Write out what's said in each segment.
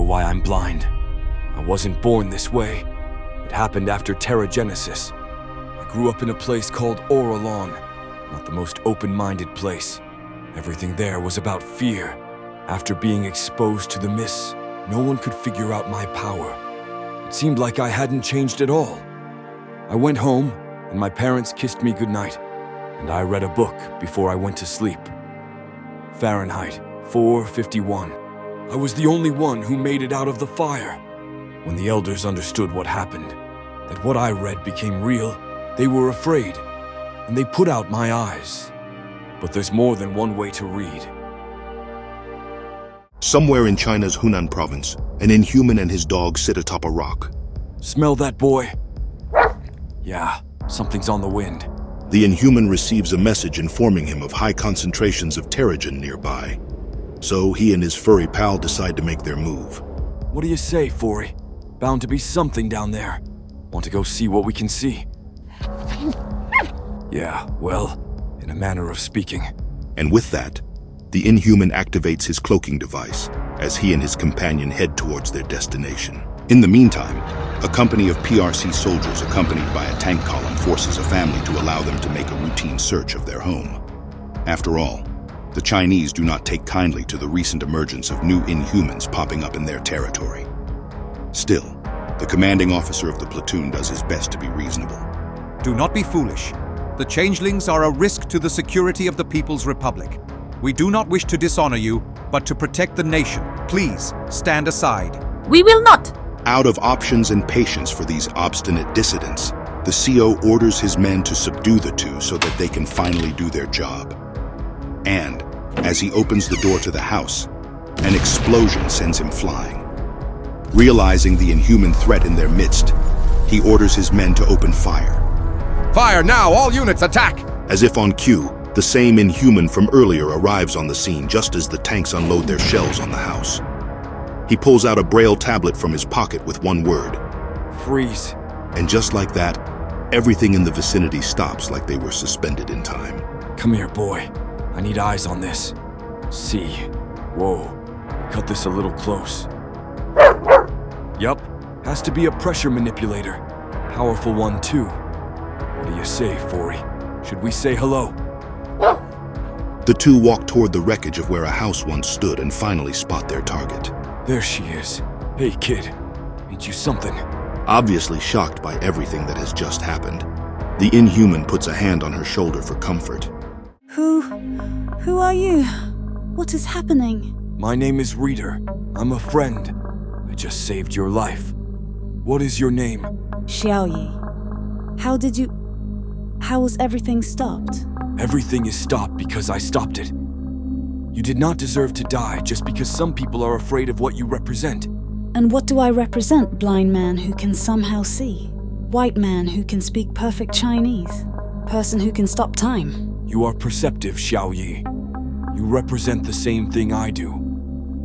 why I'm blind. I wasn't born this way. It happened after Terragenesis. I grew up in a place called Oralon, not the most open-minded place. Everything there was about fear. After being exposed to the mists, no one could figure out my power. It seemed like I hadn't changed at all. I went home, and my parents kissed me goodnight, and I read a book before I went to sleep. Fahrenheit 451. I was the only one who made it out of the fire. When the elders understood what happened, that what I read became real, they were afraid, and they put out my eyes. But there's more than one way to read. Somewhere in China's Hunan province, an Inhuman and his dog sit atop a rock. Smell that, boy? Yeah, something's on the wind. The Inhuman receives a message informing him of high concentrations of Terrigen nearby. So he and his furry pal decide to make their move. What do you say, Fori? Bound to be something down there. Want to go see what we can see? Yeah, well, in a manner of speaking. And with that, the Inhuman activates his cloaking device as he and his companion head towards their destination. In the meantime, a company of PRC soldiers accompanied by a tank column forces a family to allow them to make a routine search of their home. After all, the Chinese do not take kindly to the recent emergence of new Inhumans popping up in their territory. Still, the commanding officer of the platoon does his best to be reasonable. Do not be foolish. The changelings are a risk to the security of the People's Republic. We do not wish to dishonor you, but to protect the nation. Please, stand aside. We will not! Out of options and patience for these obstinate dissidents, the CO orders his men to subdue the two so that they can finally do their job. And, as he opens the door to the house, an explosion sends him flying. Realizing the Inhuman threat in their midst, he orders his men to open fire. Fire now! All units attack! As if on cue, the same Inhuman from earlier arrives on the scene just as the tanks unload their shells on the house. He pulls out a braille tablet from his pocket with one word. Freeze. And just like that, everything in the vicinity stops like they were suspended in time. Come here, boy. I need eyes on this. See. Whoa. Cut this a little close. Yup. Has to be a pressure manipulator. Powerful one, too. What do you say, Fori? Should we say hello? The two walk toward the wreckage of where a house once stood and finally spot their target. There she is. Hey, kid. Ain't you something? Obviously shocked by everything that has just happened, the Inhuman puts a hand on her shoulder for comfort. Who are you? What is happening? My name is Reader. I'm a friend. I just saved your life. What is your name? Xiaoyi. How was everything stopped? Everything is stopped because I stopped it. You did not deserve to die just because some people are afraid of what you represent. And what do I represent, blind man who can somehow see? White man who can speak perfect Chinese? Person who can stop time? You are perceptive, Xiaoyi. You represent the same thing I do.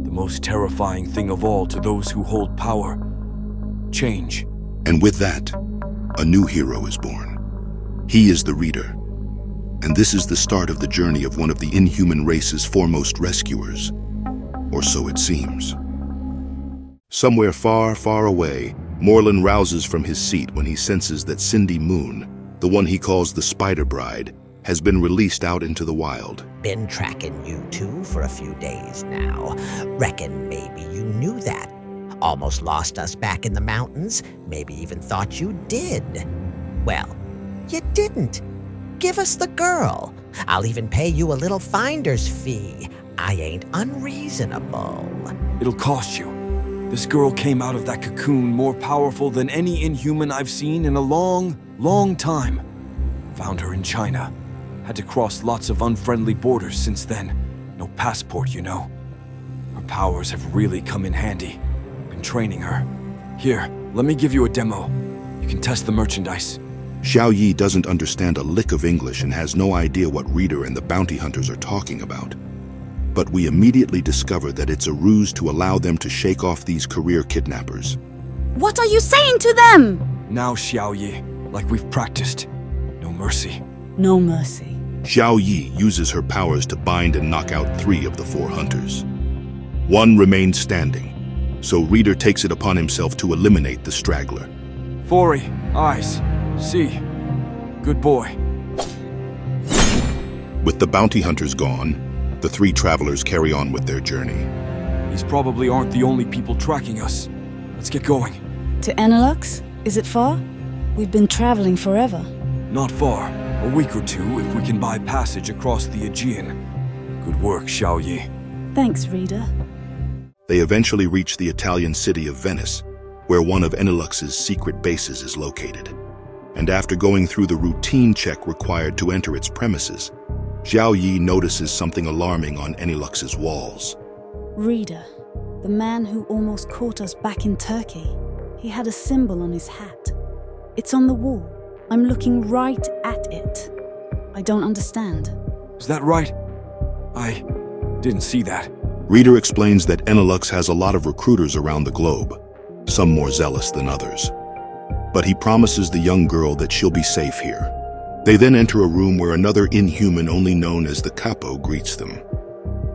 The most terrifying thing of all to those who hold power. Change. And with that, a new hero is born. He is the Reader. And this is the start of the journey of one of the Inhuman race's foremost rescuers. Or so it seems. Somewhere far, far away, Morlan rouses from his seat when he senses that Cindy Moon, the one he calls the Spider Bride, has been released out into the wild. Been tracking you two for a few days now. Reckon maybe you knew that. Almost lost us back in the mountains. Maybe even thought you did. Well, you didn't. Give us the girl. I'll even pay you a little finder's fee. I ain't unreasonable. It'll cost you. This girl came out of that cocoon more powerful than any Inhuman I've seen in a long, long time. Found her in China. Had to cross lots of unfriendly borders since then. No passport, you know. Her powers have really come in handy. Been training her. Here, let me give you a demo. You can test the merchandise. Xiaoyi doesn't understand a lick of English and has no idea what Reader and the bounty hunters are talking about. But we immediately discover that it's a ruse to allow them to shake off these career kidnappers. What are you saying to them? Now, Xiaoyi, like we've practiced. No mercy. No mercy. Xiaoyi uses her powers to bind and knock out 3 of the 4 hunters. One remains standing, so Reader takes it upon himself to eliminate the straggler. Fori, eyes, see. Good boy. With the bounty hunters gone, the three travelers carry on with their journey. These probably aren't the only people tracking us. Let's get going. To Enelux? Is it far? We've been traveling forever. Not far. A week or two if we can buy passage across the Aegean. Good work, Xiao Yi. Thanks, Reader. They eventually reach the Italian city of Venice, where one of Enelux's secret bases is located. And after going through the routine check required to enter its premises, Xiao Yi notices something alarming on Enelux's walls. Reader, the man who almost caught us back in Turkey. He had a symbol on his hat. It's on the wall. I'm looking right at it. I don't understand. Is that right? I didn't see that. Reader explains that Enelux has a lot of recruiters around the globe, some more zealous than others. But he promises the young girl that she'll be safe here. They then enter a room where another Inhuman only known as the Capo greets them.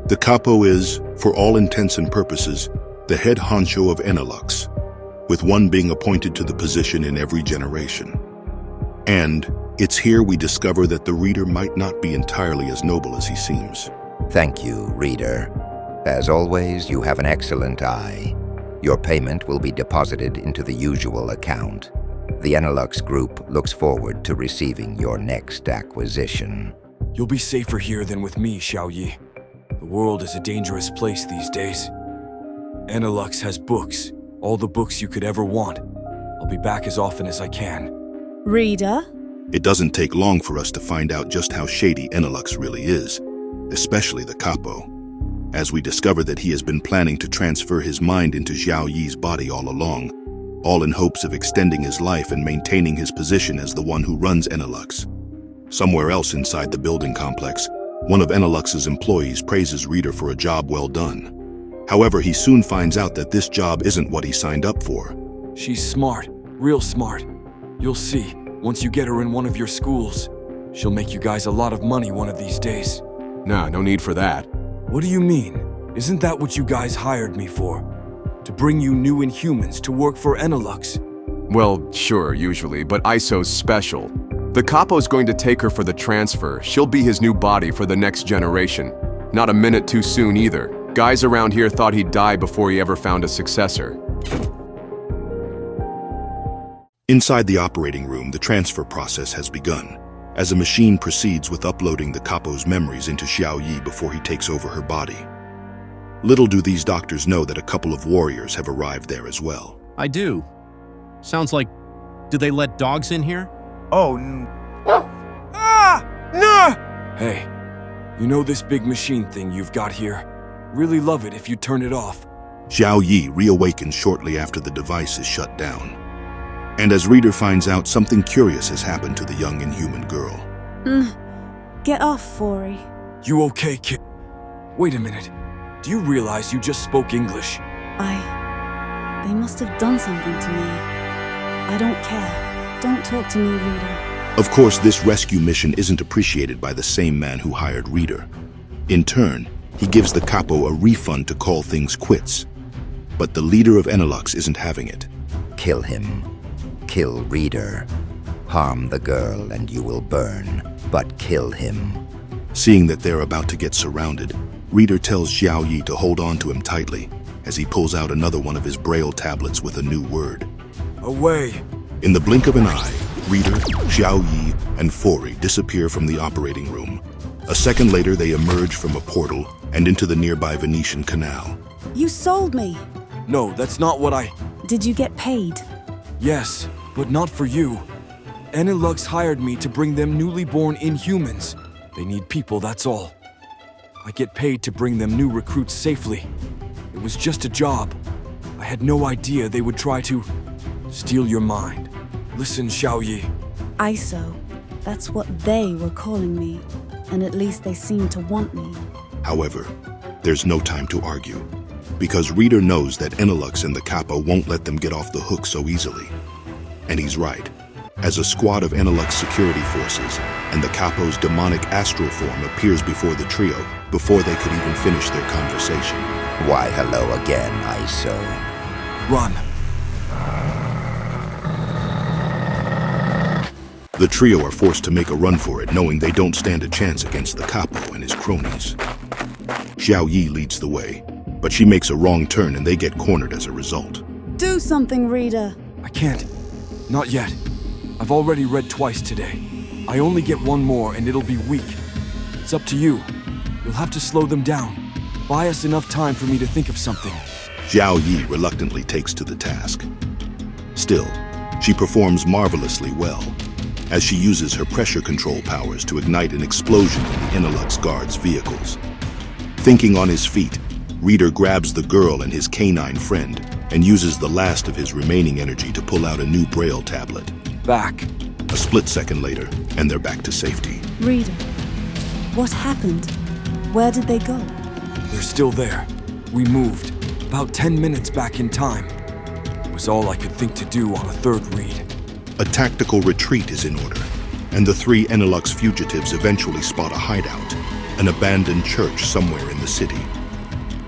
The Capo is, for all intents and purposes, the head honcho of Enelux, with one being appointed to the position in every generation. And it's here we discover that the Reader might not be entirely as noble as he seems. Thank you, Reader. As always, you have an excellent eye. Your payment will be deposited into the usual account. The Enelux Group looks forward to receiving your next acquisition. You'll be safer here than with me, Xiao Yi. The world is a dangerous place these days. Enelux has books, all the books you could ever want. I'll be back as often as I can. Reader? It doesn't take long for us to find out just how shady Enelux really is, especially the Capo, as we discover that he has been planning to transfer his mind into Xiao Yi's body all along, all in hopes of extending his life and maintaining his position as the one who runs Enelux. Somewhere else inside the building complex, one of Enelux's employees praises Reader for a job well done. However, he soon finds out that this job isn't what he signed up for. She's smart, real smart. You'll see, once you get her in one of your schools. She'll make you guys a lot of money one of these days. Nah, no need for that. What do you mean? Isn't that what you guys hired me for? To bring you new Inhumans to work for Enelux? Well, sure, usually, but ISO's special. The Capo's going to take her for the transfer. She'll be his new body for the next generation. Not a minute too soon either. Guys around here thought he'd die before he ever found a successor. Inside the operating room, the transfer process has begun, as a machine proceeds with uploading the Capo's memories into Xiao Yi before he takes over her body. Little do these doctors know that a couple of warriors have arrived there as well. I do. Sounds like, do they let dogs in here? Oh, no! Hey, you know this big machine thing you've got here? Really love it if you turn it off. Xiao Yi reawakens shortly after the device is shut down. And as Reader finds out, something curious has happened to the young Inhuman girl. Get off, Fori. You okay, kid? Wait a minute. Do you realize you just spoke English? They must have done something to me. I don't care. Don't talk to me, Reader. Of course, this rescue mission isn't appreciated by the same man who hired Reader. In turn, he gives the Capo a refund to call things quits. But the leader of Enelux isn't having it. Kill him. Kill Reader. Harm the girl and you will burn, but kill him. Seeing that they're about to get surrounded, Reader tells Xiao Yi to hold on to him tightly as he pulls out another one of his braille tablets with a new word. Away! In the blink of an eye, Reader, Xiao Yi, and Fori disappear from the operating room. A second later, they emerge from a portal and into the nearby Venetian canal. You sold me. No, that's not what I... Did you get paid? Yes, but not for you. Enelux hired me to bring them newly born Inhumans. They need people, that's all. I get paid to bring them new recruits safely. It was just a job. I had no idea they would try to steal your mind. Listen, Xiao Yi. ISO. That's what they were calling me. And at least they seemed to want me. However, there's no time to argue, because Reader knows that Enelux and the Capo won't let them get off the hook so easily. And he's right, as a squad of Enelux security forces and the Capo's demonic astral form appears before the trio before they could even finish their conversation. Why, hello again, ISO. Run. The trio are forced to make a run for it, knowing they don't stand a chance against the capo and his cronies. Xiao Yi leads the way, but she makes a wrong turn and they get cornered as a result. Do something, Reader. I can't. Not yet. I've already read twice today. I only get one more and it'll be weak. It's up to you. You'll have to slow them down. Buy us enough time for me to think of something. Xiao Yi reluctantly takes to the task. Still, she performs marvelously well, as she uses her pressure control powers to ignite an explosion in the Inhumans guards' vehicles. Thinking on his feet, Reader grabs the girl and his canine friend and uses the last of his remaining energy to pull out a new braille tablet. Back. A split second later, and they're back to safety. Reader, what happened? Where did they go? They're still there. We moved. About 10 minutes back in time. It was all I could think to do on a third read. A tactical retreat is in order, and the three Enilux fugitives eventually spot a hideout, an abandoned church somewhere in the city.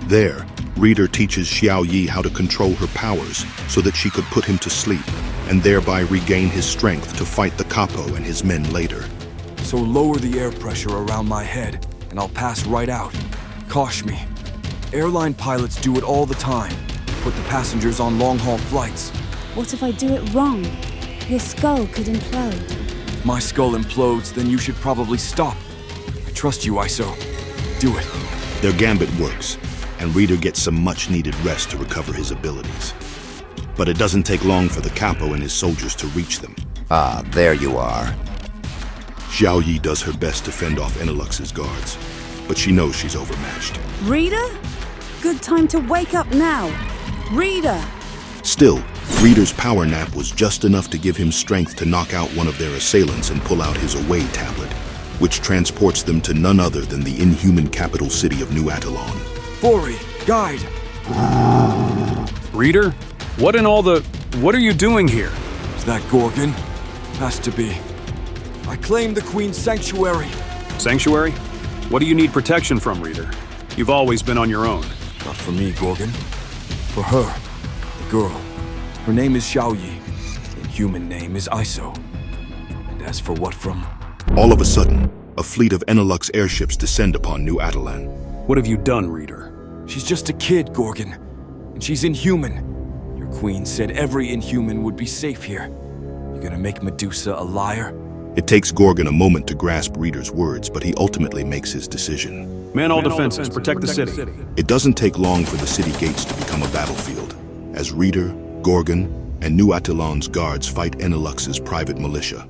There, Reader teaches Xiao Yi how to control her powers so that she could put him to sleep and thereby regain his strength to fight the capo and his men later. So lower the air pressure around my head, and I'll pass right out. Kosh me. Airline pilots do it all the time. Put the passengers on long-haul flights. What if I do it wrong? Your skull could implode. If my skull implodes, then you should probably stop. I trust you, ISO. Do it. Their gambit works, and Reader gets some much-needed rest to recover his abilities. But it doesn't take long for the capo and his soldiers to reach them. Ah, there you are. Xiao Yi does her best to fend off Enilux's guards, but she knows she's overmatched. Reader? Good time to wake up now. Reader! Still, Reader's power nap was just enough to give him strength to knock out one of their assailants and pull out his away tablet, which transports them to none other than the Inhuman capital city of New Attalon. Fori, guide! Reader? What are you doing here? Is that Gorgon? Has to be. I claim the Queen's sanctuary. Sanctuary? What do you need protection from, Reader? You've always been on your own. Not for me, Gorgon. For her, the girl. Her name is Xiao Yi. The Inhuman name is ISO. And as for what from... All of a sudden, a fleet of Enilux airships descend upon New Attalon. What have you done, Reader? She's just a kid, Gorgon. And she's Inhuman. Your queen said every Inhuman would be safe here. You gonna make Medusa a liar? It takes Gorgon a moment to grasp Reader's words, but he ultimately makes his decision. Man all defenses, protect the city. It doesn't take long for the city gates to become a battlefield, as Reader, Gorgon, and New Attalon's guards fight Enilux's private militia.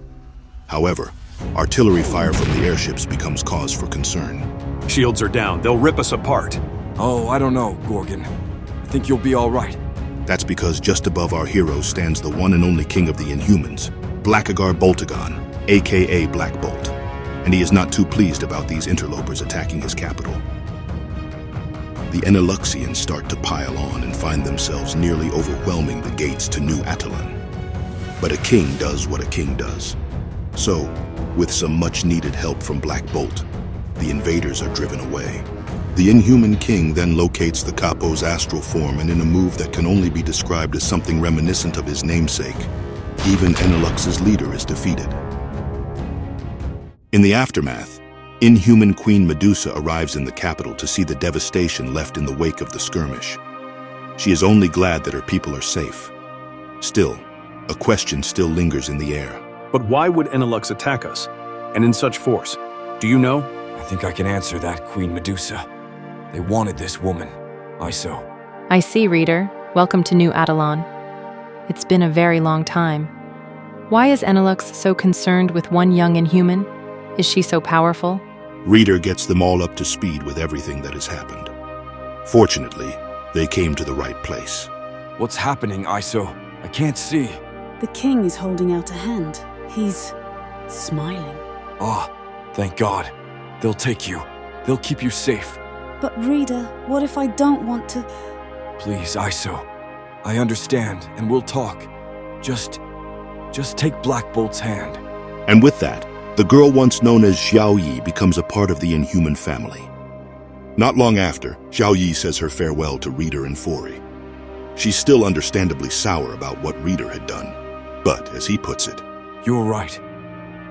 However, artillery fire from the airships becomes cause for concern. Shields are down. They'll rip us apart. Oh, I don't know, Gorgon. I think you'll be all right. That's because just above our heroes stands the one and only king of the Inhumans, Blackagar Boltagon, aka Black Bolt, and he is not too pleased about these interlopers attacking his capital. The Eniluxians start to pile on and find themselves nearly overwhelming the gates to New Attalon. But a king does what a king does. So, with some much-needed help from Black Bolt, the invaders are driven away. The Inhuman king then locates the capo's astral form, and in a move that can only be described as something reminiscent of his namesake, even Enilux's leader is defeated. In the aftermath, Inhuman Queen Medusa arrives in the capital to see the devastation left in the wake of the skirmish. She is only glad that her people are safe. Still, a question still lingers in the air. But why would Enilux attack us? And in such force? Do you know? I think I can answer that, Queen Medusa. They wanted this woman, ISO. I see, Reader. Welcome to New Attalon. It's been a very long time. Why is Enilux so concerned with one young Inhuman? Is she so powerful? Reader gets them all up to speed with everything that has happened. Fortunately, they came to the right place. What's happening, ISO? I can't see. The king is holding out a hand. He's smiling. Ah, thank God. They'll take you. They'll keep you safe. But Reader, what if I don't want to? Please, ISO. I understand, and we'll talk. Just take Black Bolt's hand. And with that, the girl once known as Xiao Yi becomes a part of the Inhuman family. Not long after, Xiao Yi says her farewell to Reader and Fori. She's still understandably sour about what Reader had done. But, as he puts it, You're right.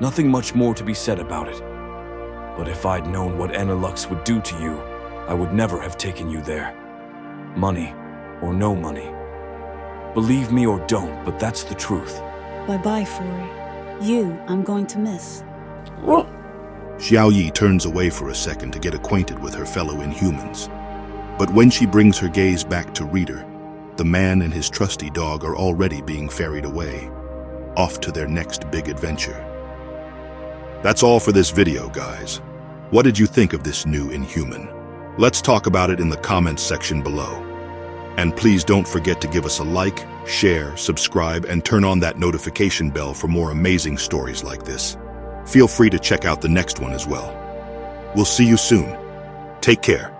Nothing much more to be said about it. But if I'd known what Enelux would do to you, I would never have taken you there. Money or no money. Believe me or don't, but that's the truth. Bye-bye, Fori. You, I'm going to miss. Xiao Yi turns away for a second to get acquainted with her fellow Inhumans. But when she brings her gaze back to Reader, the man and his trusty dog are already being ferried away, off to their next big adventure. That's all for this video, guys. What did you think of this new Inhuman? Let's talk about it in the comments section below. And please don't forget to give us a like, share, subscribe, and turn on that notification bell for more amazing stories like this. Feel free to check out the next one as well. We'll see you soon. Take care.